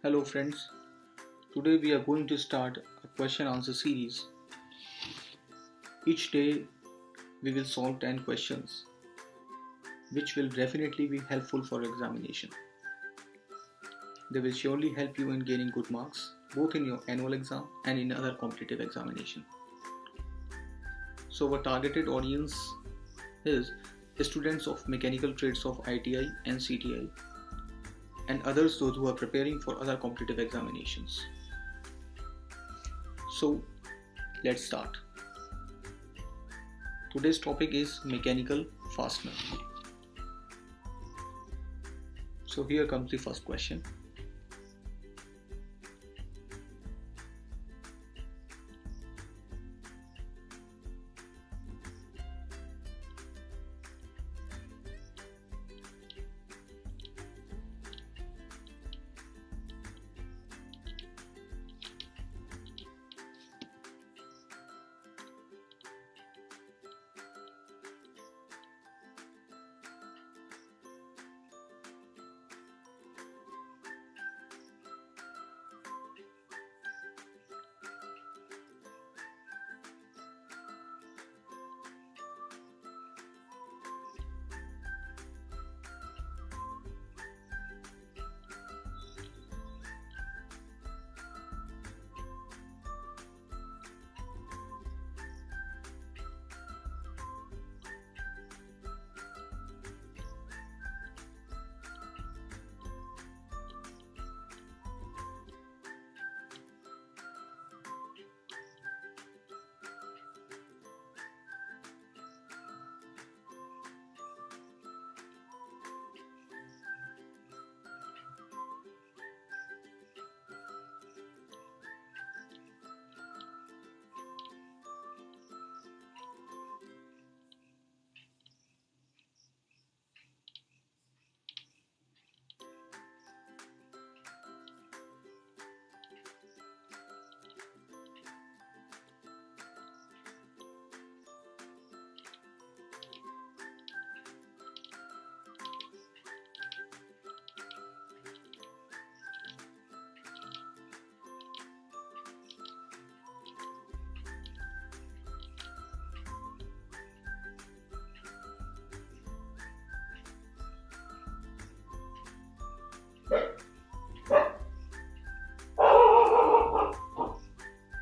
Hello friends, today we are going to start a question answer series. Each day we will solve 10 questions which will definitely be helpful for examination. They will surely help you in gaining good marks both in your annual exam and in other competitive examination. So our targeted audience is students of mechanical trades of ITI and CTI and others those who are preparing for other competitive examinations. So let's start. Today's topic is mechanical fastener. So here comes the first question.